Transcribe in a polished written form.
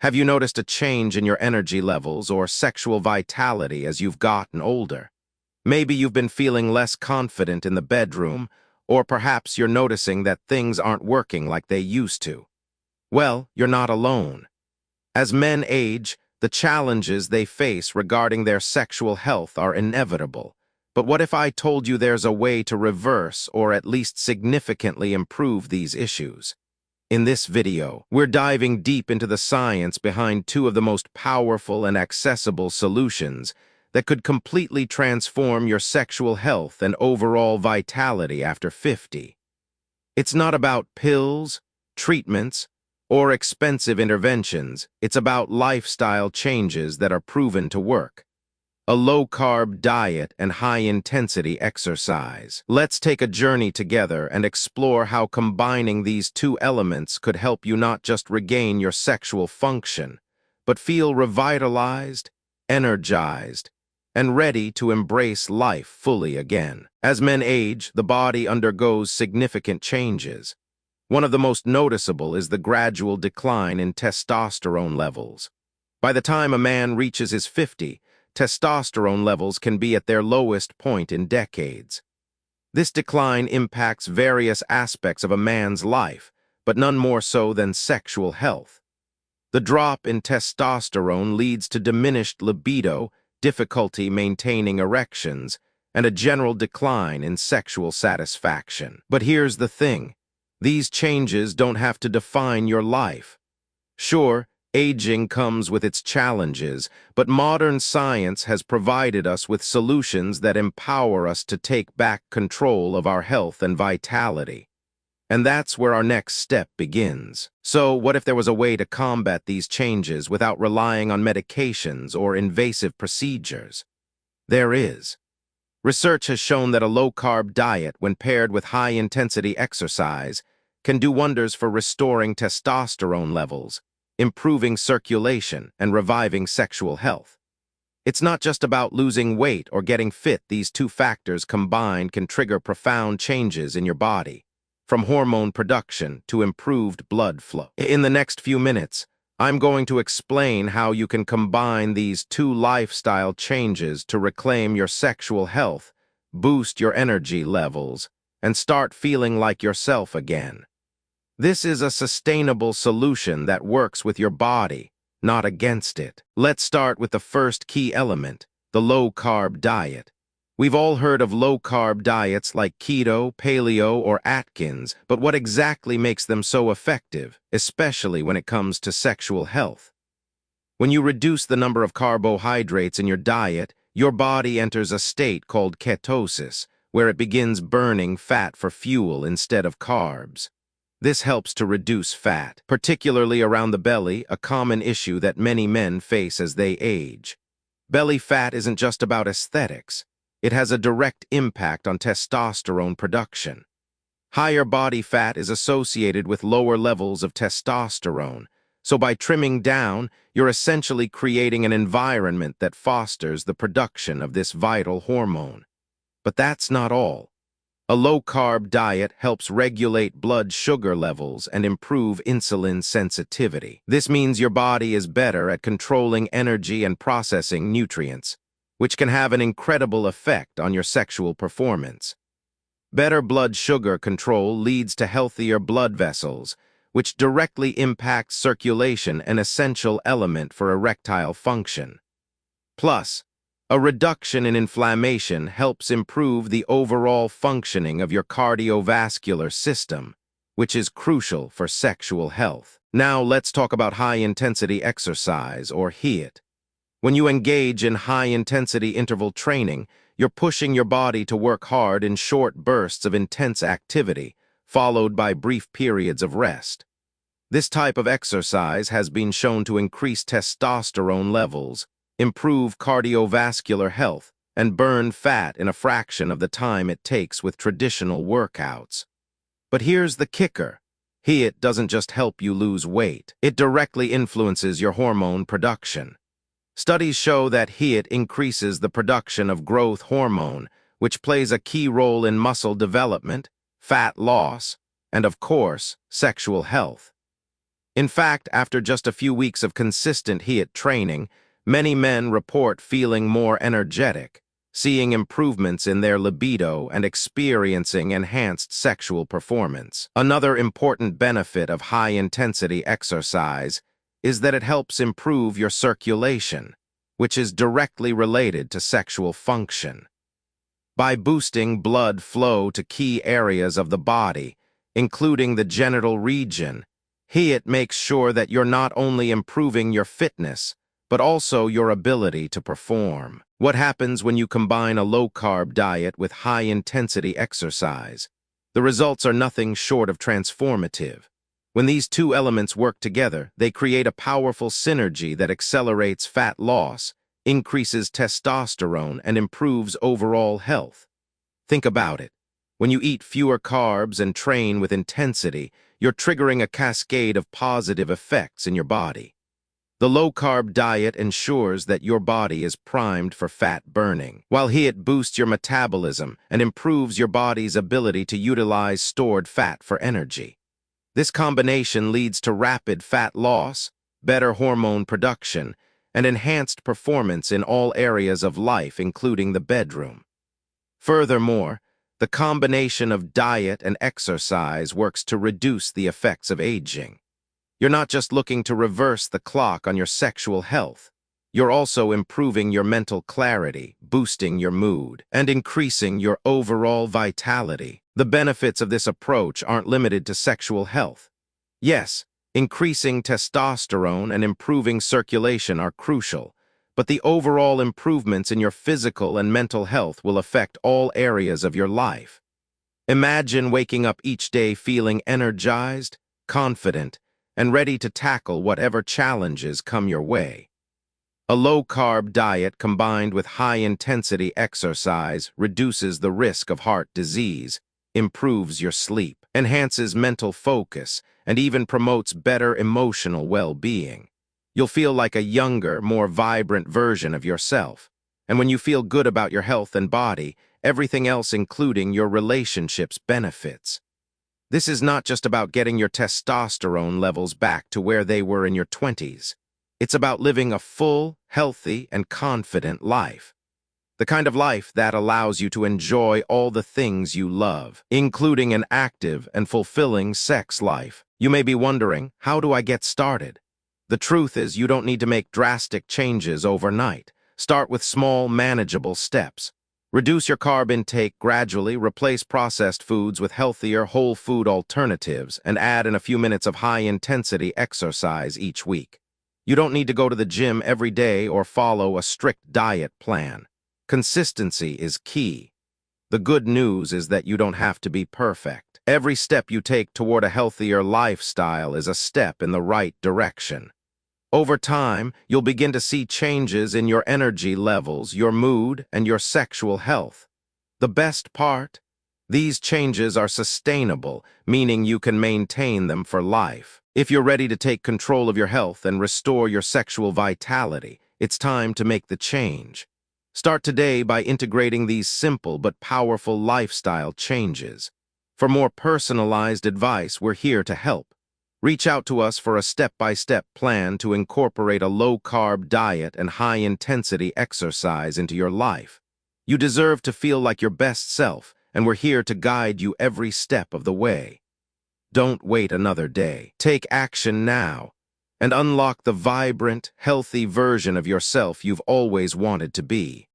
Have you noticed a change in your energy levels or sexual vitality as you've gotten older? Maybe you've been feeling less confident in the bedroom, or perhaps you're noticing that things aren't working like they used to. Well, you're not alone. As men age, the challenges they face regarding their sexual health are inevitable. But what if I told you there's a way to reverse or at least significantly improve these issues? In this video, we're diving deep into the science behind two of the most powerful and accessible solutions that could completely transform your sexual health and overall vitality after 50. It's not about pills, treatments, or expensive interventions. It's about lifestyle changes that are proven to work. A low-carb diet and high-intensity exercise. Let's take a journey together and explore how combining these two elements could help you not just regain your sexual function, but feel revitalized, energized, and ready to embrace life fully again. As men age, the body undergoes significant changes. One of the most noticeable is the gradual decline in testosterone levels. By the time a man reaches his 50s, testosterone levels can be at their lowest point in decades. This decline impacts various aspects of a man's life, but none more so than sexual health. The drop in testosterone leads to diminished libido, difficulty maintaining erections, and a general decline in sexual satisfaction. But here's the thing. These changes don't have to define your life. Sure, aging comes with its challenges, but modern science has provided us with solutions that empower us to take back control of our health and vitality. And that's where our next step begins. So, what if there was a way to combat these changes without relying on medications or invasive procedures? There is. Research has shown that a low-carb diet, when paired with high-intensity exercise, can do wonders for restoring testosterone levels, improving circulation, and reviving sexual health. It's not just about losing weight or getting fit. These two factors combined can trigger profound changes in your body, from hormone production to improved blood flow. In the next few minutes, I'm going to explain how you can combine these two lifestyle changes to reclaim your sexual health, boost your energy levels, and start feeling like yourself again. This is a sustainable solution that works with your body, not against it. Let's start with the first key element, the low-carb diet. We've all heard of low-carb diets like keto, paleo, or Atkins, but what exactly makes them so effective, especially when it comes to sexual health? When you reduce the number of carbohydrates in your diet, your body enters a state called ketosis, where it begins burning fat for fuel instead of carbs. This helps to reduce fat, particularly around the belly, a common issue that many men face as they age. Belly fat isn't just about aesthetics. It has a direct impact on testosterone production. Higher body fat is associated with lower levels of testosterone, so by trimming down, you're essentially creating an environment that fosters the production of this vital hormone. But that's not all. A low-carb diet helps regulate blood sugar levels and improve insulin sensitivity. This means your body is better at controlling energy and processing nutrients, which can have an incredible effect on your sexual performance. Better blood sugar control leads to healthier blood vessels, which directly impacts circulation, an essential element for erectile function. Plus, a reduction in inflammation helps improve the overall functioning of your cardiovascular system, which is crucial for sexual health. Now let's talk about high-intensity exercise, or HIIT. When you engage in high-intensity interval training, you're pushing your body to work hard in short bursts of intense activity, followed by brief periods of rest. This type of exercise has been shown to increase testosterone levels, improve cardiovascular health, and burn fat in a fraction of the time it takes with traditional workouts. But here's the kicker. HIIT doesn't just help you lose weight. It directly influences your hormone production. Studies show that HIIT increases the production of growth hormone, which plays a key role in muscle development, fat loss, and, of course, sexual health. In fact, after just a few weeks of consistent HIIT training, many men report feeling more energetic, seeing improvements in their libido and experiencing enhanced sexual performance. Another important benefit of high-intensity exercise is that it helps improve your circulation, which is directly related to sexual function. By boosting blood flow to key areas of the body, including the genital region, HIIT makes sure that you're not only improving your fitness, but also your ability to perform. What happens when you combine a low-carb diet with high-intensity exercise? The results are nothing short of transformative. When these two elements work together, they create a powerful synergy that accelerates fat loss, increases testosterone, and improves overall health. Think about it. When you eat fewer carbs and train with intensity, you're triggering a cascade of positive effects in your body. The low-carb diet ensures that your body is primed for fat burning, while HIIT boosts your metabolism and improves your body's ability to utilize stored fat for energy. This combination leads to rapid fat loss, better hormone production, and enhanced performance in all areas of life, including the bedroom. Furthermore, the combination of diet and exercise works to reduce the effects of aging. You're not just looking to reverse the clock on your sexual health. You're also improving your mental clarity, boosting your mood, and increasing your overall vitality. The benefits of this approach aren't limited to sexual health. Yes, increasing testosterone and improving circulation are crucial, but the overall improvements in your physical and mental health will affect all areas of your life. Imagine waking up each day feeling energized, confident, and ready to tackle whatever challenges come your way. A low-carb diet combined with high-intensity exercise reduces the risk of heart disease, improves your sleep, enhances mental focus, and even promotes better emotional well-being. You'll feel like a younger, more vibrant version of yourself. And when you feel good about your health and body, everything else, including your relationships, benefits. This is not just about getting your testosterone levels back to where they were in your 20s. It's about living a full, healthy, and confident life. The kind of life that allows you to enjoy all the things you love, including an active and fulfilling sex life. You may be wondering, how do I get started? The truth is, you don't need to make drastic changes overnight. Start with small, manageable steps. Reduce your carb intake gradually, replace processed foods with healthier, whole food alternatives, and add in a few minutes of high-intensity exercise each week. You don't need to go to the gym every day or follow a strict diet plan. Consistency is key. The good news is that you don't have to be perfect. Every step you take toward a healthier lifestyle is a step in the right direction. Over time, you'll begin to see changes in your energy levels, your mood, and your sexual health. The best part? These changes are sustainable, meaning you can maintain them for life. If you're ready to take control of your health and restore your sexual vitality, it's time to make the change. Start today by integrating these simple but powerful lifestyle changes. For more personalized advice, we're here to help. Reach out to us for a step-by-step plan to incorporate a low-carb diet and high-intensity exercise into your life. You deserve to feel like your best self, and we're here to guide you every step of the way. Don't wait another day. Take action now and unlock the vibrant, healthy version of yourself you've always wanted to be.